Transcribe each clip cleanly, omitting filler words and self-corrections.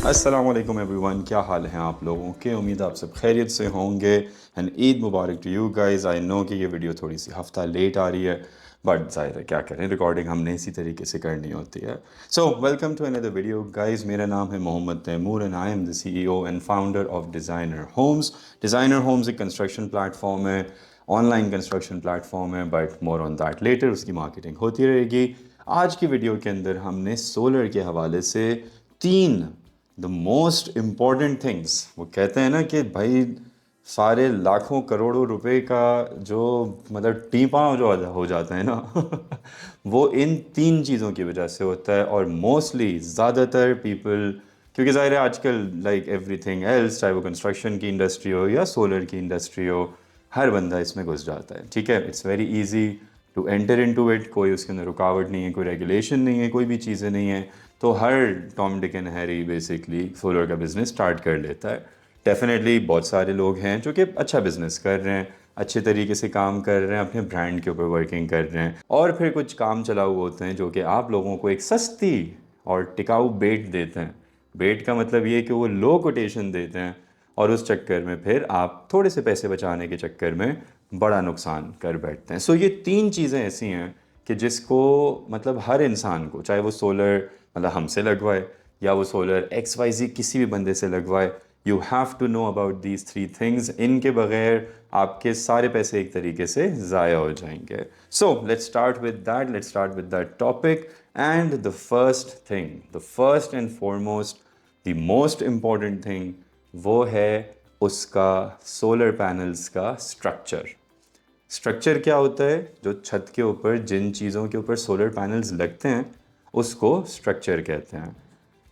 अस्सलाम वालेकुम एवरीवन, क्या हाल हैं आप लोगों के। उम्मीद आप सब खैरियत से होंगे and Eid Mubarak to you guys. I know कि ये वीडियो थोड़ी सी हफ्ता लेट आ रही है, बट ज़ाहिर है क्या करें, रिकॉर्डिंग हमने इसी तरीके से करनी होती है। So welcome to another video guys. मेरा नाम है Mohammad Taimur and I am the CEO and founder of designer homes. Designer homes एक कंस्ट्रक्शन प्लेटफॉर्म है, ऑनलाइन कंस्ट्रक्शन प्लेटफॉर्म है, but more on that later, उसकी मार्केटिंग होती रहेगी। आज की वीडियो के अंदर हमने सोलर के हवाले से तीन द मोस्ट इम्पॉर्टेंट थिंग्स, वो कहते हैं ना कि भाई सारे लाखों करोड़ों रुपए का जो मतलब टीपा जो हो जाता है ना वो इन तीन चीज़ों की वजह से होता है। और मोस्टली ज़्यादातर पीपल, क्योंकि ज़ाहिर है आजकल लाइक एवरीथिंग एल्स, चाहे वो कंस्ट्रक्शन की इंडस्ट्री हो या सोलर की इंडस्ट्री हो, हर बंदा इसमें घुस जाता है। ठीक है, it's very easy to enter into it. कोई उसके अंदर रुकावट नहीं है, कोई रेगुलेशन नहीं है, कोई भी चीज़ें नहीं है। तो हर Tom Dick and Harry basically solar का बिज़नेस स्टार्ट कर लेता है। डेफिनेटली बहुत सारे लोग हैं जो कि अच्छा बिज़नेस कर रहे हैं, अच्छे तरीके से काम कर रहे हैं, अपने ब्रांड के ऊपर वर्किंग कर रहे हैं। और फिर कुछ काम चलाऊ होते हैं जो कि आप लोगों को एक सस्ती और टिकाऊ बेट देते हैं। बेट का मतलब ये कि वो लो कोटेशन देते हैं और उस चक्कर में फिर आप थोड़े से पैसे बचाने के चक्कर में बड़ा नुकसान कर बैठते हैं। सो ये तीन चीज़ें ऐसी हैं कि जिसको मतलब हर इंसान को, चाहे वो सोलर मतलब हमसे लगवाए या वो सोलर XYZ किसी भी बंदे से लगवाए, you have to know about these three things. इनके बगैर आपके सारे पैसे एक तरीके से ज़ाया हो जाएंगे। So let's start with that, let's start with that topic. And the first thing, the first and foremost, the most important thing, वो है उसका सोलर पैनल्स का स्ट्रक्चर। स्ट्रक्चर क्या होता है? जो छत के ऊपर जिन चीज़ों के ऊपर सोलर पैनल्स लगते हैं उसको स्ट्रक्चर कहते हैं।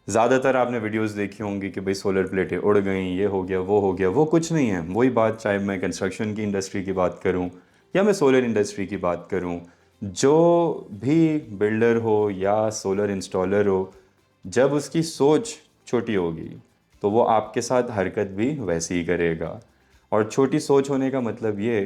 ज़्यादातर आपने वीडियोस देखी होंगी कि भाई सोलर प्लेटें उड़ गई, ये हो गया, वो हो गया। वो कुछ नहीं है। वही बात, चाहे मैं कंस्ट्रक्शन की इंडस्ट्री की बात करूं या मैं सोलर इंडस्ट्री की बात करूं, जो भी बिल्डर हो या सोलर इंस्टॉलर हो, जब उसकी सोच छोटी होगी तो वो आपके साथ हरकत भी वैसी ही करेगा। और छोटी सोच होने का मतलब ये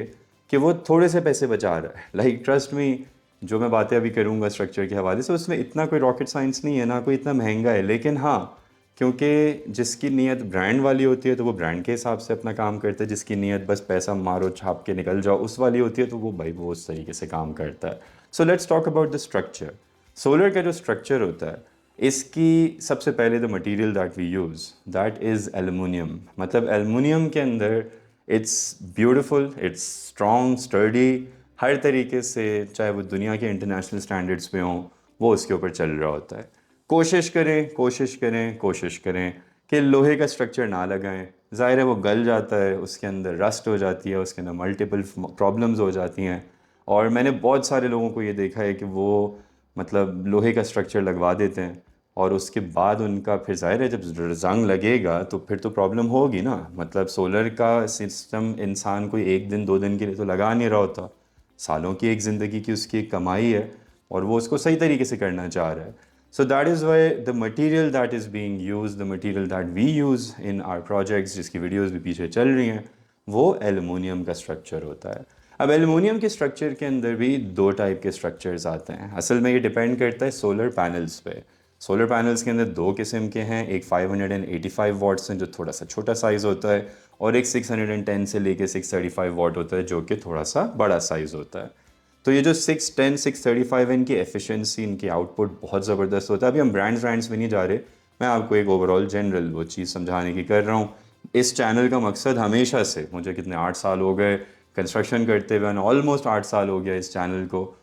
कि वो थोड़े से पैसे बचा रहा है। लाइक ट्रस्ट मी, जो मैं बातें अभी करूँगा स्ट्रक्चर के हवाले से, उसमें इतना कोई रॉकेट साइंस नहीं है, ना कोई इतना महंगा है। लेकिन हाँ, क्योंकि जिसकी नीयत ब्रांड वाली होती है तो वो ब्रांड के हिसाब से अपना काम करता है, जिसकी नीयत बस पैसा मारो छाप के निकल जाओ उस वाली होती है तो वो भाई वो उस तरीके से काम करता है। So let's talk about the structure. Solar का जो स्ट्रक्चर होता है, इसकी सबसे पहले the material that we use, that is aluminium. मतलब एलुमिनियम के अंदर it's beautiful, it's strong, sturdy, हर तरीके से, चाहे वो दुनिया के इंटरनेशनल स्टैंडर्ड्स पे हों, वो उसके ऊपर चल रहा होता है। कोशिश करें, कोशिश करें, कोशिश करें कि लोहे का स्ट्रक्चर ना लगाएं। ज़ाहिर है वो गल जाता है, उसके अंदर रस्ट हो जाती है, उसके अंदर मल्टीपल प्रॉब्लम्स हो जाती हैं। और मैंने बहुत सारे लोगों को ये देखा है कि वो मतलब लोहे का स्ट्रक्चर लगवा देते हैं और उसके बाद उनका फिर ज़ाहिर है जब जंग लगेगा तो फिर तो प्रॉब्लम होगी ना। मतलब सोलर का सिस्टम इंसान कोई एक दिन दो दिन के लिए तो लगा नहीं रहा होता, सालों की एक ज़िंदगी की उसकी एक कमाई है और वो उसको सही तरीके से करना चाह रहा है। So that is why the material that is being use, the material that we use in our projects, जिसकी वीडियोज़ भी पीछे चल रही हैं, वो एलुमिनियम का स्ट्रक्चर होता है। अब एलुमिनियम के स्ट्रक्चर के अंदर भी दो टाइप के स्ट्रक्चर्स आते हैं। असल में ये डिपेंड करता है सोलर पैनल्स पे। सोलर पैनल्स के अंदर दो किस्म के हैं, एक 585 वाट्स हैं जो थोड़ा सा छोटा साइज़ होता है, और एक 610 से लेके 635 वाट होता है जो कि थोड़ा सा बड़ा साइज़ होता है। तो ये जो 610 635 है, इनकी एफिशिएंसी, इनकी आउटपुट बहुत ज़बरदस्त होता है। अभी हम ब्रांड्स में नहीं जा रहे, मैं आपको एक ओवरऑल जनरल वो चीज़ समझाने की कर रहा हूँ। इस चैनल का मकसद हमेशा से, मुझे कितने 8 साल हो गए कंस्ट्रक्शन करते हुए, ऑलमोस्ट 8 साल हो गया इस चैनल को,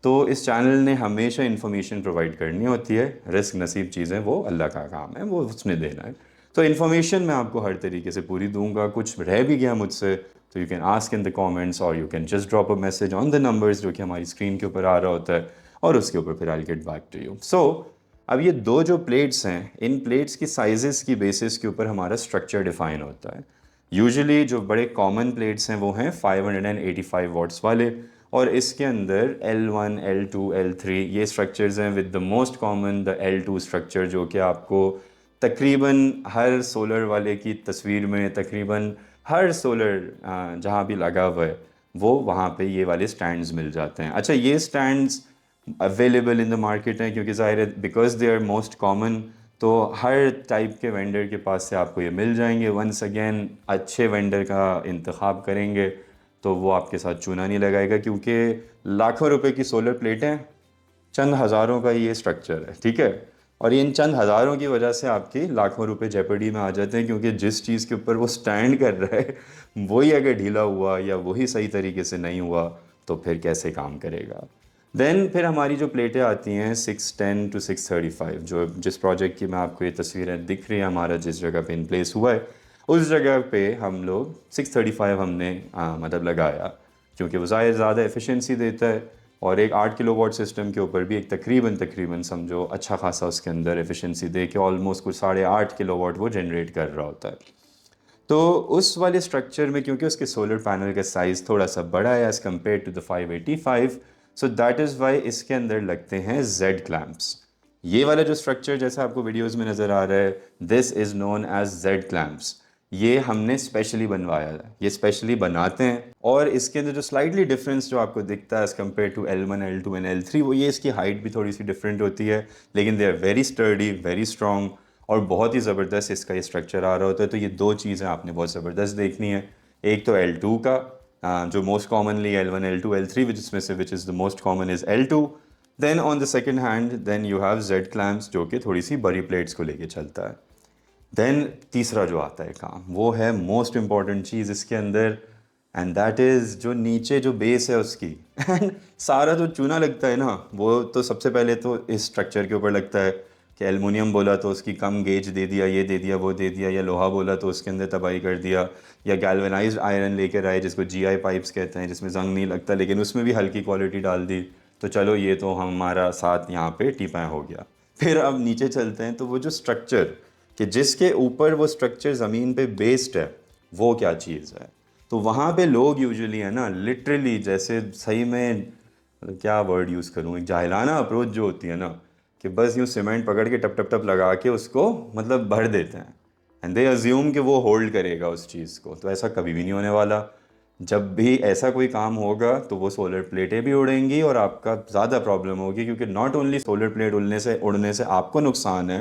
तो इस चैनल ने हमेशा इन्फॉर्मेशन प्रोवाइड करनी होती है। रिस्क नसीब चीज़ें वो अल्लाह का काम है, वो उसने देना है। तो इन्फॉर्मेशन मैं आपको हर तरीके से पूरी दूंगा। कुछ रह भी गया मुझसे तो you can ask in the comments और you can just drop a message on the numbers जो कि हमारी स्क्रीन के ऊपर आ रहा होता है, और उसके ऊपर फिर I get back to you. So अब ये दो जो प्लेट्स हैं, इन प्लेट्स की साइजेस की बेसिस के ऊपर हमारा स्ट्रक्चर डिफाइन होता है। यूजुअली जो बड़े कॉमन प्लेट्स हैं वो हैं 585 वाट्स वाले, और इसके अंदर L1 L2 L3 ये स्ट्रक्चर्स हैं, with the most common the L2 structure, जो कि आपको तकरीबन हर सोलर वाले की तस्वीर में, तकरीबन हर सोलर जहाँ भी लगा हुआ है वो वहाँ पे ये वाले स्टैंड्स मिल जाते हैं। अच्छा, ये stands available in the market हैं क्योंकि ज़ाहिर है because they are most common, तो हर टाइप के वेंडर के पास से आपको ये मिल जाएंगे। वंस अगेन अच्छे वेंडर का इंतखाब करेंगे तो वो आपके साथ चूना नहीं लगाएगा, क्योंकि लाखों रुपए की सोलर प्लेटें चंद हज़ारों का ये स्ट्रक्चर है, ठीक है। और इन चंद हज़ारों की वजह से आपकी लाखों रुपए जेपरडी में आ जाते हैं, क्योंकि जिस चीज़ के ऊपर वो स्टैंड कर रहा है वही अगर ढीला हुआ या वही सही तरीके से नहीं हुआ तो फिर कैसे काम करेगा। देन फिर हमारी जो प्लेटें आती हैं 610 टू 635, जो जिस प्रोजेक्ट की मैं आपको ये तस्वीरें दिख रही है, हमारा जिस जगह पे इन प्लेस हुआ है उस जगह पे हम लोग 635 हमने मतलब लगाया, क्योंकि वो ज़्यादा एफिशिएंसी देता है। और एक 8 किलोवाट सिस्टम के ऊपर भी एक तकरीबन समझो अच्छा खासा उसके अंदर एफिशिएंसी दे के ऑलमोस्ट कुछ 8.5 किलोवाट वो जनरेट कर रहा होता है। तो उस वाले स्ट्रक्चर में क्योंकि उसके सोलर पैनल का साइज़ थोड़ा सा बड़ा है as compare to the 585, so that is why इसके अंदर लगते हैं जेड क्लैम्प्स। ये वाला जो स्ट्रक्चर जैसा आपको वीडियोस में नज़र आ रहा है, this is known as Z clamps. ये हमने स्पेशली बनवाया है, ये स्पेशली बनाते हैं। और इसके अंदर जो स्लाइटली डिफरेंस जो आपको दिखता है as compare to L1, L2 and L3, वो ये इसकी हाइट भी थोड़ी सी डिफरेंट होती है, लेकिन they are very sturdy, very strong और बहुत ही ज़बरदस्त इसका ये स्ट्रक्चर आ रहा होता है। तो ये दो चीज़ें आपने बहुत ज़बरदस्त देखनी है। एक तो L2 का जो most commonly L1, L2, L3 जिसमें से which is the most common is L2। Then on the second hand then you have Z clamps, जो कि थोड़ी सी बड़ी प्लेट्स को लेके चलता है। देन तीसरा जो आता है काम, वो है मोस्ट इम्पॉर्टेंट चीज़ इसके अंदर, एंड दैट इज़ जो नीचे जो बेस है उसकी एंड सारा जो चूना लगता है ना, वो तो सबसे पहले तो इस स्ट्रक्चर के ऊपर लगता है कि एलुमिनियम बोला तो उसकी कम गेज दे दिया, ये दे दिया, वो दे दिया, या लोहा बोला तो उसके अंदर तबाही कर दिया, या गैल्वेनाइज्ड आयरन लेकर आए जिसको GI पाइप्स कहते हैं, जिसमें जंग नहीं लगता, लेकिन उसमें भी हल्की क्वालिटी डाल दी, तो चलो ये तो हमारा साथ यहाँ पे टीपा हो गया। फिर अब नीचे चलते हैं, तो वो जो स्ट्रक्चर कि जिसके ऊपर वो स्ट्रक्चर ज़मीन पे बेस्ड है, वो क्या चीज़ है। तो वहाँ पे लोग यूजुअली है ना, लिटरली जैसे सही में मतलब क्या वर्ड यूज़ करूँ, एक जाहिलाना अप्रोच जो होती है ना, कि बस यूँ सीमेंट पकड़ के टप टप टप लगा के उसको मतलब भर देते हैं, एंड दे अज्यूम कि वो होल्ड करेगा उस चीज़ को। तो ऐसा कभी भी नहीं होने वाला। जब भी ऐसा कोई काम होगा तो वो सोलर प्लेटें भी उड़ेंगी और आपका ज़्यादा प्रॉब्लम होगी, क्योंकि नॉट ओनली सोलर प्लेट उड़ने से आपको नुकसान है,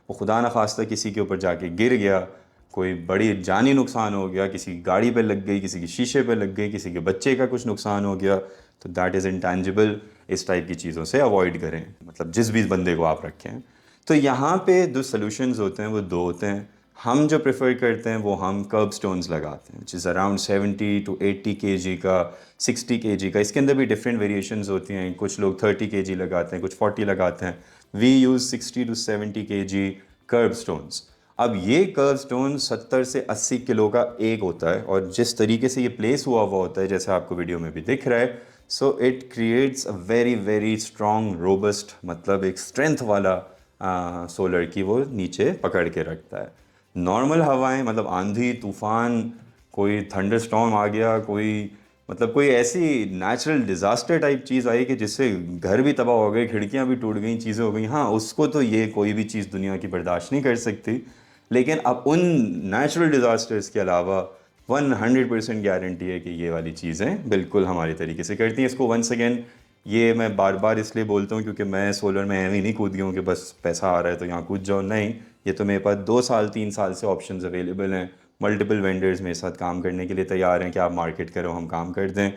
वो खुदा न खास्ता किसी के ऊपर जाके गिर गया, कोई बड़ी जानी नुकसान हो गया, किसी की गाड़ी पे लग गई, किसी की शीशे पे लग गई, किसी के बच्चे का कुछ नुकसान हो गया, तो दैट इज़ इंटेंजिबल। इस टाइप की चीज़ों से अवॉइड करें, मतलब जिस भी बंदे को आप रखें। तो यहाँ पे जो सॉल्यूशंस होते हैं वो दो होते हैं। हम जो प्रेफर करते हैं वो हम कर्ब स्टोन्स लगाते हैं, which is around 70 to 80 kg का, 60 kg का। इसके अंदर भी डिफरेंट वेरिएशंस होती हैं, कुछ लोग 30 kg लगाते हैं, कुछ 40 लगाते हैं। We use 60 to 70 kg kerb stones. अब ये कर्व स्टोन 70 से 80 किलो का एक होता है, और जिस तरीके से ये प्लेस हुआ होता है जैसे आपको वीडियो में भी दिख रहा है, so it creates a very very strong robust, मतलब एक स्ट्रेंथ वाला सोलर की वो नीचे पकड़ के रखता है। नॉर्मल हवाएं, मतलब आंधी तूफान, कोई थंडर स्टॉर्म आ गया, कोई मतलब कोई ऐसी नेचुरल डिज़ास्टर टाइप चीज़ आई कि जिससे घर भी तबाह हो गए, खिड़कियां भी टूट गई, चीज़ें हो गई, हाँ उसको तो ये कोई भी चीज़ दुनिया की बर्दाश्त नहीं कर सकती। लेकिन अब उन नेचुरल डिज़ास्टर्स के अलावा 100% गारंटी है कि ये वाली चीज़ें बिल्कुल हमारी तरीके से करती हैं। इसको वंस अगेन ये मैं बार बार इसलिए बोलता हूँ क्योंकि मैं सोलर में ऐਵੇਂ ही नहीं कूद गया हूँ कि बस पैसा आ रहा है तो यहाँ कूद जाओ, नहीं। ये तो मेरे पास 2 साल 3 साल से ऑप्शंस अवेलेबल हैं, मल्टीपल वेंडर्स मेरे साथ काम करने के लिए तैयार हैं कि आप मार्केट करो, हम काम कर दें।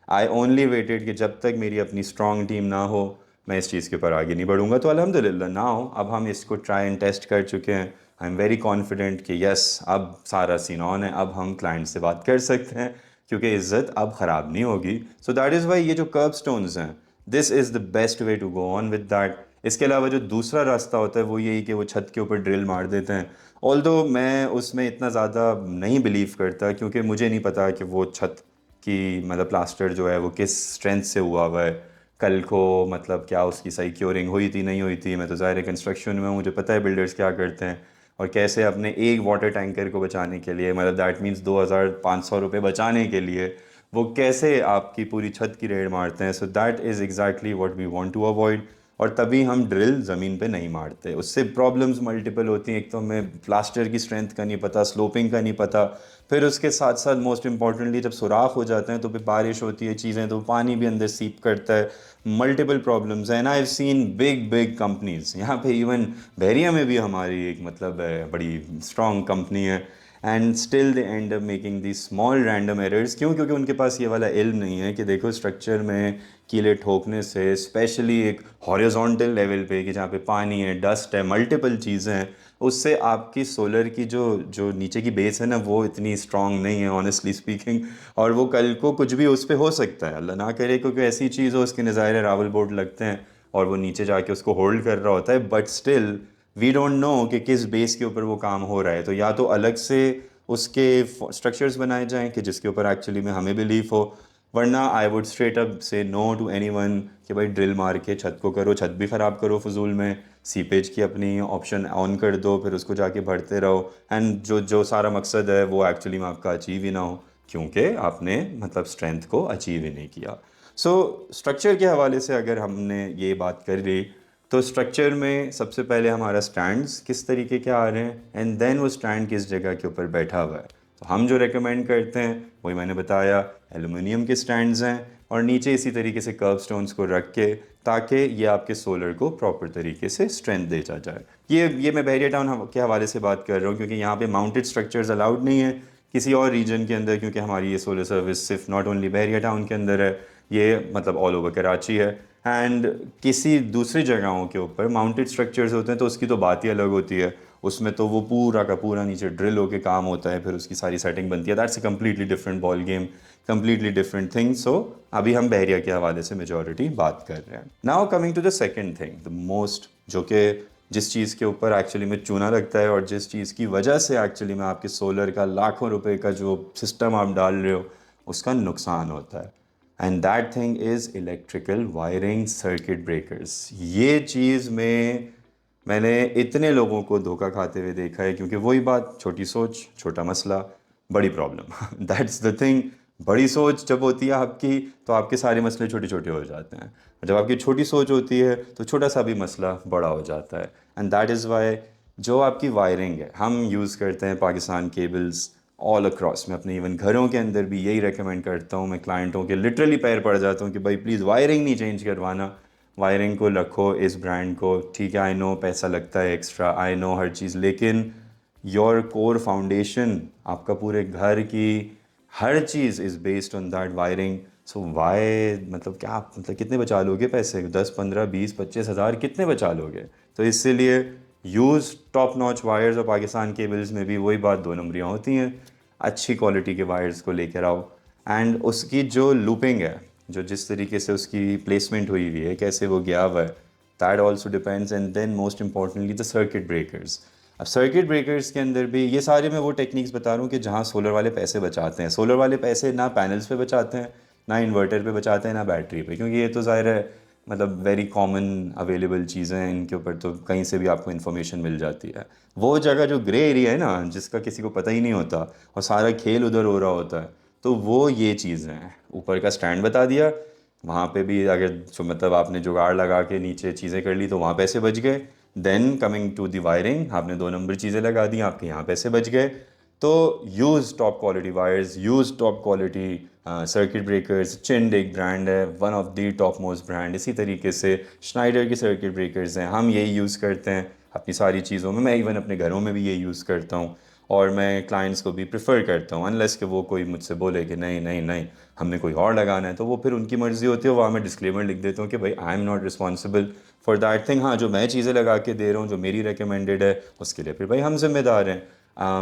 आई ओनली वेटेड कि जब तक मेरी अपनी स्ट्रॉन्ग टीम ना हो मैं इस चीज़ के ऊपर आगे नहीं बढ़ूंगा। तो अल्हम्दुलिल्लाह नाउ अब हम इसको ट्राई एंड टेस्ट कर चुके हैं। आई एम वेरी कॉन्फिडेंट कि यस अब सारा सीन ऑन है, अब हम क्लाइंट से बात कर सकते हैं, क्योंकि इज़्ज़त अब ख़राब नहीं होगी। सो दैट इज़ वाई ये जो कर्व स्टोन्स हैं, this is the best way to go on with that. इसके अलावा जो दूसरा रास्ता होता है वो यही कि वो छत के ऊपर ड्रिल मार देते हैं। ऑल्दो मैं उसमें इतना ज़्यादा नहीं बिलीव करता, क्योंकि मुझे नहीं पता कि वो छत की मतलब प्लास्टर जो है वो किस स्ट्रेंथ से हुआ है, कल को मतलब क्या उसकी सही क्योरिंग हुई थी नहीं हुई थी। मैं तो ज़ाहिर कंस्ट्रक्शन में हूँ, मुझे पता है बिल्डर्स क्या करते हैं और कैसे अपने एक वाटर टैंकर को बचाने के लिए, मतलब दैट मीन्स 2500 रुपये बचाने के लिए वो कैसे आपकी पूरी छत की रेड मारते हैं। So that is exactly what we want to avoid. और तभी हम ड्रिल ज़मीन पे नहीं मारते। उससे प्रॉब्लम्स मल्टीपल होती हैं। एक तो हमें प्लास्टर की स्ट्रेंथ का नहीं पता, स्लोपिंग का नहीं पता, फिर उसके साथ साथ मोस्ट इम्पॉर्टेंटली जब सुराख हो जाते हैं तो फिर बारिश होती है चीज़ें, तो पानी भी अंदर सीप करता है, multiple problems. And I have seen big big companies, यहाँ पे इवन बहरिया में भी हमारी एक मतलब बड़ी स्ट्रॉन्ग कंपनी है, and still they and up making the small random errors. क्यों? क्योंकि उनके पास ये वाला इल्म नहीं है कि देखो स्ट्रक्चर में कीले ठोकने से, स्पेशली एक हॉरिजॉन्टल लेवल पे कि जहाँ पे पानी है, डस्ट है, मल्टीपल चीज़ें हैं, उससे आपकी सोलर की जो जो नीचे की बेस है ना, वो इतनी स्ट्रांग नहीं है ऑनेस्टली स्पीकिंग। और वो कल को कुछ भी उस पर हो सकता है, अल्लाह ना करे, क्योंकि ऐसी चीज़ हो उसके नज़ारे रावल बोर्ड लगते हैं और वो नीचे जाके उसको होल्ड कर रहा होता है, but still we don't know कि किस बेस के ऊपर वो काम हो रहा है। तो या तो अलग से उसके स्ट्रक्चर्स बनाए जाएं कि जिसके ऊपर एक्चुअली में हमें बिलीव हो, वरना आई वुड स्ट्रेट अप से नो टू एनीवन कि भाई ड्रिल मार के छत को करो, छत भी ख़राब करो फजूल में, सीपेज की अपनी ऑप्शन ऑन कर दो, फिर उसको जाके भरते रहो, एंड जो जो सारा मकसद है वो एक्चुअली में आपका अचीव ही ना हो, क्योंकि आपने मतलब स्ट्रेंथ को अचीव ही नहीं किया। सो स्ट्रक्चर के हवाले से अगर हमने ये बात कर ली, तो स्ट्रक्चर में सबसे पहले हमारा स्टैंड्स किस तरीके के आ रहे हैं, एंड देन वो स्टैंड किस जगह के ऊपर बैठा हुआ है। तो हम जो रेकमेंड करते हैं वही मैंने बताया, एलुमिनियम के स्टैंड्स हैं, और नीचे इसी तरीके से कर्व स्टोन्स को रख के, ताकि ये आपके सोलर को प्रॉपर तरीके से स्ट्रेंथ दे जाए। ये मैं बहरिया टाउन के हवाले से बात कर रहा हूँ, क्योंकि यहाँ पे माउंटेड स्ट्रक्चर्स अलाउड नहीं है किसी और रीजन के अंदर, क्योंकि हमारी ये सोलर सर्विस सिर्फ नॉट ओनली बहरिया टाउन के अंदर है, ये मतलब ऑल ओवर कराची है। एंड किसी दूसरी जगहों के ऊपर माउंटेड स्ट्रक्चर्स होते हैं तो उसकी तो बात ही अलग होती है, उसमें तो वो पूरा का पूरा नीचे ड्रिल होके काम होता है, फिर उसकी सारी सेटिंग बनती है, that's a completely different ball game, completely different thing. So अभी हम बहरिया के हवाले से मेजॉरिटी बात कर रहे हैं। Now coming to the second thing, the most, जो कि जिस चीज़ के ऊपर एक्चुअली में चूना लगता है और जिस चीज़ की वजह से एक्चुअली में आपके सोलर का लाखों रुपए का जो सिस्टम आप डाल रहे हो उसका नुकसान होता है, and that thing is electrical wiring circuit breakers. ये चीज़ में मैंने इतने लोगों को धोखा खाते हुए देखा है, क्योंकि वही बात, छोटी सोच छोटा मसला बड़ी प्रॉब्लम दैट्स द थिंग। बड़ी सोच जब होती है आपकी तो आपके सारे मसले छोटे छोटे हो जाते हैं, और जब आपकी छोटी सोच होती है तो छोटा सा भी मसला बड़ा हो जाता है। एंड दैट इज़ वाई जो आपकी वायरिंग है, हम यूज़ करते हैं पाकिस्तान केबल्स ऑल अक्रॉस। मैं अपने इवन घरों के अंदर भी यही रेकमेंड करता हूँ, मैं क्लाइंटों के लिटरली पैर पड़ जाता हूँ कि भाई प्लीज़ वायरिंग नहीं चेंज करवाना, वायरिंग को रखो इस ब्रांड को। ठीक है, आई नो पैसा लगता है एक्स्ट्रा, आई नो हर चीज़, लेकिन योर कोर फाउंडेशन, आपका पूरे घर की हर चीज़ is based on that wiring. So why मतलब क्या, मतलब कितने बचा लोगे पैसे, 10 15 20 25 हज़ार कितने बचा लोगे? तो इसीलिए यूज़ टॉप नॉच वायर्स, और पाकिस्तान केबल्स में भी वही बात, 2 नंबरियाँ होती हैं। अच्छी क्वालिटी के वायर्स को लेकर आओ, एंड उसकी जो लूपिंग है, जो जिस तरीके से उसकी प्लेसमेंट हुई हुई है, कैसे वो गया हुआ है, that also depends. And then most importantly the circuit breakers. अब सर्किट ब्रेकर्स के अंदर भी ये सारे मैं वो टेक्निक्स बता रहा हूँ कि जहाँ सोलर वाले पैसे बचाते हैं। सोलर वाले पैसे ना पैनल्स पे बचाते हैं, ना इन्वर्टर पे बचाते हैं, ना बैटरी पे, क्योंकि ये तो ज़ाहिर है मतलब वेरी कॉमन अवेलेबल चीज़ें हैं, इनके ऊपर तो कहीं से भी आपको इन्फॉर्मेशन मिल जाती है। वो जगह जो ग्रे एरिया है ना, जिसका किसी को पता ही नहीं होता और सारा खेल उधर हो रहा होता है, तो वो ये चीज़ें हैं। ऊपर का स्टैंड बता दिया, वहाँ पे भी अगर जो मतलब आपने जुगाड़ लगा के नीचे चीज़ें कर ली तो वहाँ पैसे बच गए। Then coming to the wiring, आपने 2 नंबर चीज़ें लगा दी, आपके यहाँ पैसे बच गए। तो use top quality wires, use top quality circuit breakers. Chint एक ब्रांड है, one of the top most brand. इसी तरीके से श्नाइडर के सर्किट ब्रेकर्स हैं, हम यही यूज़ करते हैं अपनी सारी चीज़ों में। मैं इवन अपने घरों में भी ये यूज़ करता हूँ, और मैं क्लाइंट्स को भी प्रेफर करता हूँ, अनलेस कि वो कोई मुझसे बोले कि नहीं नहीं नहीं हमने कोई और लगाना है, तो वो फिर उनकी मर्ज़ी होती है। वहाँ मैं डिस्क्लेमर लिख देता हूँ कि भाई I am not responsible for that thing. हाँ, जो मैं चीज़ें लगा के दे रहा हूँ, जो मेरी रिकमेंडेड है, उसके लिए फिर भाई हम जिम्मेदार हैं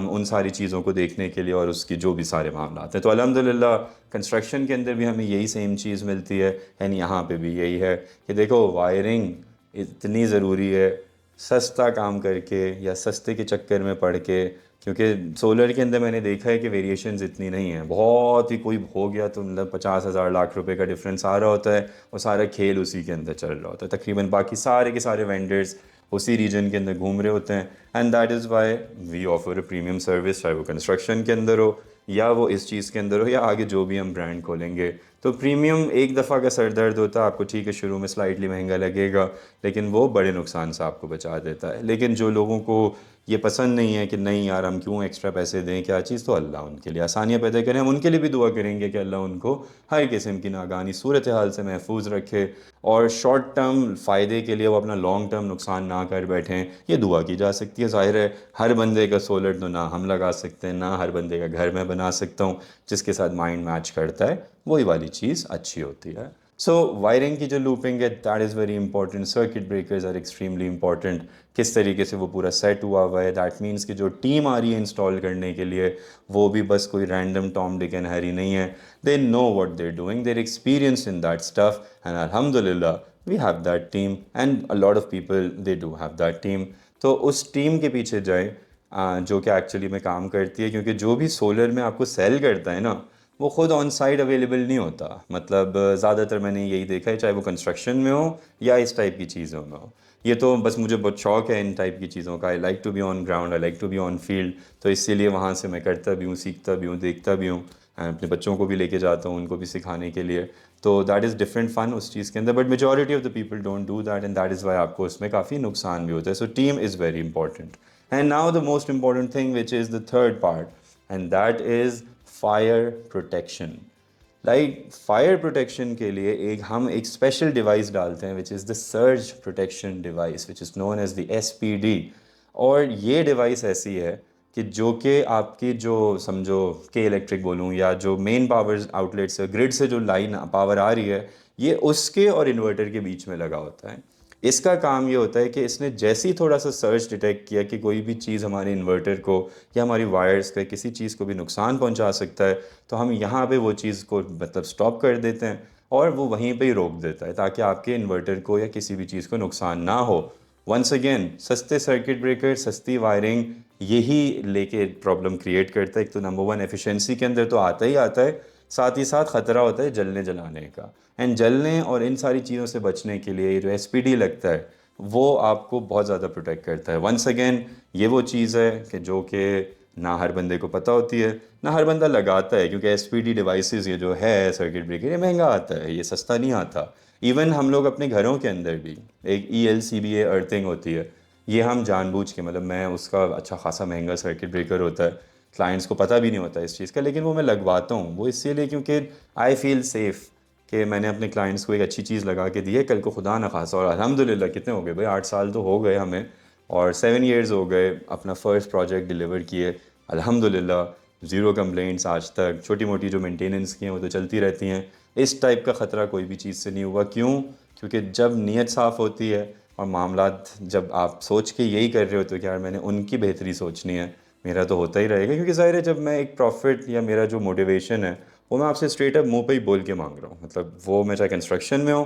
उन सारी चीज़ों को देखने के लिए, और उसकी जो भी सारे मामला हैं। तो अल्हम्दुलिल्लाह कंस्ट्रक्शन के अंदर भी हमें यही सेम चीज़ मिलती है, यानी यहाँ पे भी यही है कि देखो वायरिंग इतनी ज़रूरी है। सस्ता काम करके या सस्ते के चक्कर में पड़ के, क्योंकि सोलर के अंदर मैंने देखा है कि वेरिएशंस इतनी नहीं है, बहुत ही कोई हो गया तो मतलब 50,000 लाख रुपए का डिफरेंस आ रहा होता है, और सारा खेल उसी के अंदर चल रहा होता है। तकरीबन बाकी सारे के सारे वेंडर्स उसी रीजन के अंदर घूम रहे होते हैं, and that is why we offer a premium service, चाहे वो कंस्ट्रक्शन के अंदर हो या वो इस चीज़ के अंदर हो या आगे जो भी हम ब्रांड खोलेंगे। तो प्रीमियम एक दफ़ा का सर दर्द होता है आपको, ठीक है शुरू में स्लाइटली महंगा लगेगा, लेकिन वो बड़े नुकसान से आपको बचा देता है। लेकिन जो लोगों को ये पसंद नहीं है कि नहीं यार हम क्यों एक्स्ट्रा पैसे दें क्या चीज़, तो अल्लाह उनके लिए आसानियाँ पैदा करें। हम उनके लिए भी दुआ करेंगे कि अल्लाह उनको हर किस्म की नागानी सूरत हाल से महफूज रखे और शॉर्ट टर्म फ़ायदे के लिए वो अपना लॉन्ग टर्म नुकसान ना कर बैठें, ये दुआ की जा सकती है। ज़ाहिर है हर बंदे का सोलर तो ना हम लगा सकते हैं, ना हर बंदे का घर में बना सकता हूँ, जिसके साथ माइंड मैच करता है वही वाली चीज़ अच्छी होती है। सो वायरिंग की जो लूपिंग है that is very important, circuit breakers are extremely important, किस तरीके से वो पूरा सेट हुआ है। दैट मीन्स कि जो टीम आ रही है इंस्टॉल करने के लिए वो भी बस कोई random Tom Dick and Harry नहीं है, they know what they are doing, their experience in that stuff and अल्हम्दुलिल्लाह we have that team and a lot of people they do have that team. तो उस team के पीछे जाए जो कि एक्चुअली में काम करती है, क्योंकि जो भी सोलर में आपको सेल करता है ना वो ख़ुद ऑन साइट अवेलेबल नहीं होता। मतलब ज़्यादातर मैंने यही देखा है, चाहे वो कंस्ट्रक्शन में हो या इस टाइप की चीज़ों में हो। ये तो बस मुझे बहुत शौक है इन टाइप की चीज़ों का, I like to be on ground, I like to be on field, तो इसीलिए वहाँ से मैं करता भी हूँ, सीखता भी हूँ, देखता भी हूँ, अपने बच्चों को भी लेके जाता हूँ उनको भी सिखाने के लिए। तो दैट इज़ डिफरेंट फ़न उस चीज़ के अंदर, but majority of the people don't do that and that is why आपको उसमें काफ़ी नुकसान भी होता है। So team is very important. And now the most important thing which is the third part and that is fire protection. Like fire protection के लिए हम एक स्पेशल डिवाइस डालते हैं which is the surge protection device which is known as the SPD। और ये device ऐसी है कि जो कि आपकी जो समझो के इलेक्ट्रिक बोलूँ या जो मेन पावर आउटलेट से ग्रिड से जो लाइन पावर आ रही है ये उसके और इन्वर्टर के बीच में लगा होता है। इसका काम ये होता है कि इसने जैसे ही थोड़ा सा सर्च डिटेक्ट किया कि कोई भी चीज़ हमारे इन्वर्टर को या हमारी वायर्स का किसी चीज़ को भी नुकसान पहुंचा सकता है, तो हम यहाँ पे वो चीज़ को मतलब स्टॉप कर देते हैं और वो वहीं पे ही रोक देता है ताकि आपके इन्वर्टर को या किसी भी चीज़ को नुकसान ना हो। वंस अगेन सस्ते सर्किट ब्रेकर, सस्ती वायरिंग, यही लेके प्रॉब्लम क्रिएट करता है। एक तो नंबर वन एफिशिएंसी के अंदर तो आता ही आता है, साथ ही साथ ख़तरा होता है जलने जलाने का। एंड जलने और इन सारी चीज़ों से बचने के लिए जो SPD लगता है वो आपको बहुत ज़्यादा प्रोटेक्ट करता है। वंस अगेन ये वो चीज़ है कि जो कि ना हर बंदे को पता होती है, ना हर बंदा लगाता है, क्योंकि SPD डिवाइसेस ये जो है सर्किट ब्रेकर ये महंगा आता है, ये सस्ता नहीं आता। इवन हम लोग अपने घरों के अंदर भी एक ELCBA अर्थिंग होती है, ये हम जानबूझ के, मतलब मैं उसका अच्छा खासा महंगा सर्किट ब्रेकर होता है, क्लाइंट्स को पता भी नहीं होता इस चीज़ का, लेकिन वो मैं लगवाता हूँ वो इसीलिए क्योंकि आई फील सेफ़ कि मैंने अपने क्लाइंट्स को एक अच्छी चीज़ लगा के दी है, कल को खुदा न खासा। और अल्हम्दुलिल्लाह कितने हो गए भाई, 8 साल तो हो गए हमें और 7 ईयर्स हो गए अपना फ़र्स्ट प्रोजेक्ट डिलीवर किए अल्हम्दुलिल्लाह। ज़ीरो कंप्लेंट्स आज तक, छोटी मोटी जो मेंटेनेंस की हैं वो तो चलती रहती हैं। इस टाइप का ख़तरा कोई भी चीज़ से नहीं हुआ। क्यों? क्योंकि जब नीयत साफ़ होती है और मामलात जब आप सोच के यही कर रहे होते हो कि यार मैंने उनकी बेहतरी सोचनी है, मेरा तो होता ही रहेगा। क्योंकि ज़ाहिर है जब मैं एक प्रॉफिट या मेरा जो मोटिवेशन है वो मैं आपसे स्ट्रेट अप मुंह पे ही बोल के मांग रहा हूँ, मतलब वो मैं चाहे कंस्ट्रक्शन में हो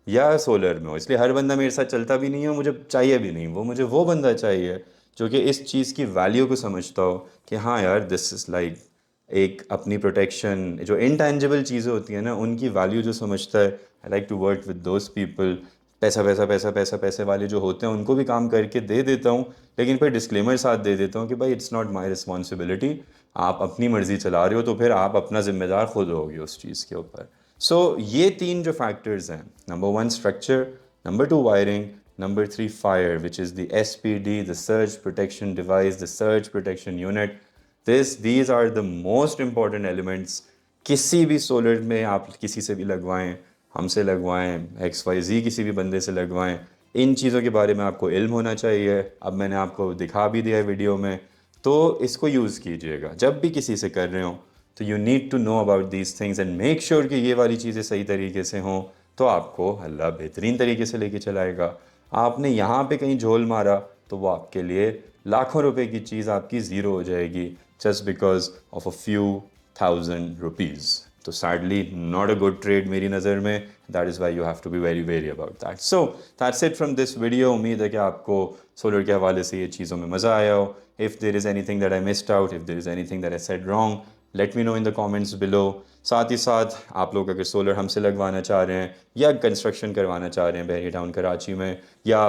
या सोलर में हो, इसलिए हर बंदा मेरे साथ चलता भी नहीं है, मुझे चाहिए भी नहीं। वो मुझे वो बंदा चाहिए जो कि इस चीज़ की वैल्यू को समझता हो कि हाँ यार दिस इज़ लाइक एक अपनी प्रोटेक्शन, जो इनटेंजिबल चीज़ें होती हैं ना उनकी वैल्यू जो समझता है। I like to work with those people. पैसा पैसा पैसा पैसा पैसे वाले जो होते हैं उनको भी काम करके दे देता हूँ, लेकिन फिर डिस्क्लेमर साथ दे देता हूँ कि भाई इट्स नॉट माई रिस्पॉन्सिबिलिटी, आप अपनी मर्ज़ी चला रहे हो तो फिर आप अपना ज़िम्मेदार खुद होगे उस चीज़ के ऊपर। सो ये तीन जो फैक्टर्स हैं, number one structure, number two wiring, number three fire which is the SPD, the surge protection device, the surge protection unit. these are the most important elements। किसी भी सोलर में आप किसी से भी लगवाएं, हमसे लगवाएं, XYZ किसी भी बंदे से लगवाएं, इन चीज़ों के बारे में आपको इल्म होना चाहिए। अब मैंने आपको दिखा भी दिया है वीडियो में, तो इसको यूज़ कीजिएगा जब भी किसी से कर रहे हो। तो you need to know about these things and make sure कि ये वाली चीज़ें सही तरीके से हों, तो आपको अल्लाह बेहतरीन तरीके से लेके चलाएगा। आपने यहाँ पे कहीं झोल मारा तो वो आपके लिए लाखों रुपए की चीज़ आपकी ज़ीरो हो जाएगी just because of a few thousand rupees. तो sadly not a good trade मेरी नज़र में। That is why you have to be very very about that. So that's it from this video. उम्मीद है कि आपको सोलर के हवाले से ये चीज़ों में मज़ा आया हो। If there is any thing that I missed out, if there is any thing that I said wrong, let me know in the comments below. साथ ही साथ आप लोग अगर सोलर हमसे लगवाना चाह रहे हैं या कंस्ट्रक्शन करवाना चाह रहे हैं बहरिया टाउन कराची में या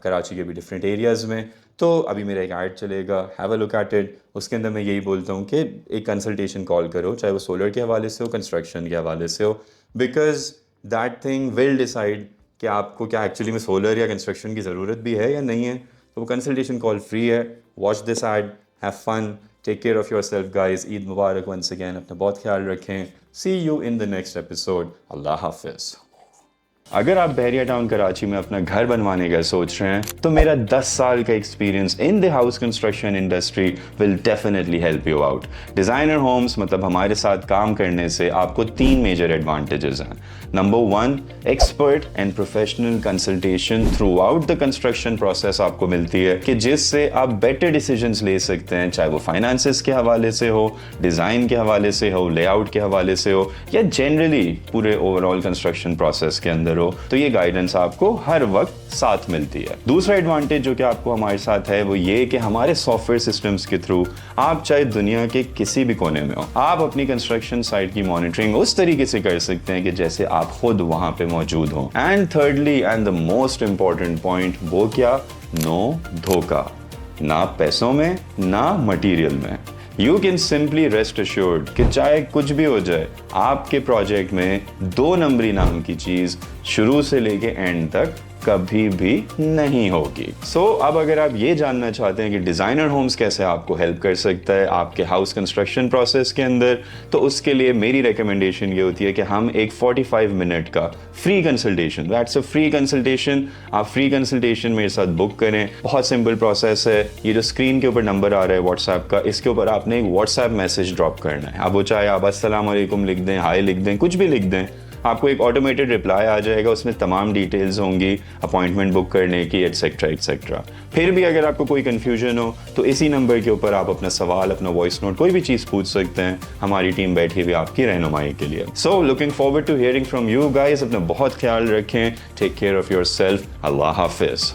कराची के भी डिफरेंट एरियाज़ में, तो अभी मेरा एक ऐड चलेगा, have a look at it. उसके अंदर मैं यही बोलता हूँ कि एक कंसल्टेशन कॉल करो, चाहे वो सोलर के हवाले से हो, कंस्ट्रक्शन के हवाले से हो, because that thing will decide कि आपको क्या एक्चुअली में सोलर या कंस्ट्रक्शन की ज़रूरत भी है या नहीं है। तो वो कंसल्टेशन कॉल फ्री है। Watch this ad, have fun, take care of your self guys. ईद मुबारक वंस अगैन, अपना बहुत ख्याल रखें। See you in the next episode. अल्लाह हाफिज़। अगर आप बहरिया टाउन कराची में अपना घर बनवाने का सोच रहे हैं तो मेरा 10 साल का experience in the house construction industry will definitely help you out. Designer homes मतलब हमारे साथ काम करने से आपको 3 मेजर एडवांटेजेस हैं। Number 1, expert and professional consultation throughout the construction process आपको मिलती है कि जिससे आप बेटर डिसीजंस ले सकते हैं, चाहे वो फाइनेंसेस के हवाले से हो, डिज़ाइन के हवाले से हो, लेआउट के हवाले से हो या जनरली पूरे ओवरऑल कंस्ट्रक्शन प्रोसेस के अंदर हो। तो ये गाइडेंस आपको हर वक्त साथ मिलती है। दूसरा एडवांटेज जो कि आपको हमारे साथ है वो ये कि हमारे सॉफ्टवेयर सिस्टम्स के थ्रू आप चाहे दुनिया के किसी भी कोने में हो, आप अपनी कंस्ट्रक्शन साइट की मॉनिटरिंग उस तरीके से कर सकते हैं कि जैसे आप खुद वहां पे मौजूद हो। And thirdly and the most important point, वो क्या? नो धोखा, ना पैसों में ना मटीरियल में। You can simply rest assured कि चाहे कुछ भी हो जाए, आपके प्रोजेक्ट में 2 नंबरी नाम की चीज शुरू से लेके एंड तक कभी भी नहीं होगी। अब अगर आप ये जानना चाहते हैं कि डिज़ाइनर होम्स कैसे आपको हेल्प कर सकता है आपके हाउस कंस्ट्रक्शन प्रोसेस के अंदर, तो उसके लिए मेरी रिकमेंडेशन ये होती है कि हम एक 45 मिनट का free consultation, that's a free consultation, आप फ्री कंसल्टेशन मेरे साथ बुक करें। बहुत सिंपल प्रोसेस है। ये जो स्क्रीन के ऊपर नंबर आ रहा है व्हाट्सएप का, इसके ऊपर आपने एक व्हाट्सएप मैसेज ड्रॉप करना है। अब वो चाहे आप अस्सलाम वालेकुम लिख दें, हाय लिख दें, कुछ भी लिख दें, आपको एक ऑटोमेटेड रिप्लाई आ जाएगा। उसमें तमाम डिटेल्स होंगी अपॉइंटमेंट बुक करने की, एटसेट्रा एटसेट्रा। फिर भी अगर आपको कोई कन्फ्यूजन हो तो इसी नंबर के ऊपर आप अपना सवाल, अपना वॉइस नोट, कोई भी चीज़ पूछ सकते हैं। हमारी टीम बैठी हुई आपकी रहनुमाई के लिए। So looking forward to hearing from you guys. अपना बहुत ख्याल रखें। Take care of your self. अल्लाह हाफिज़।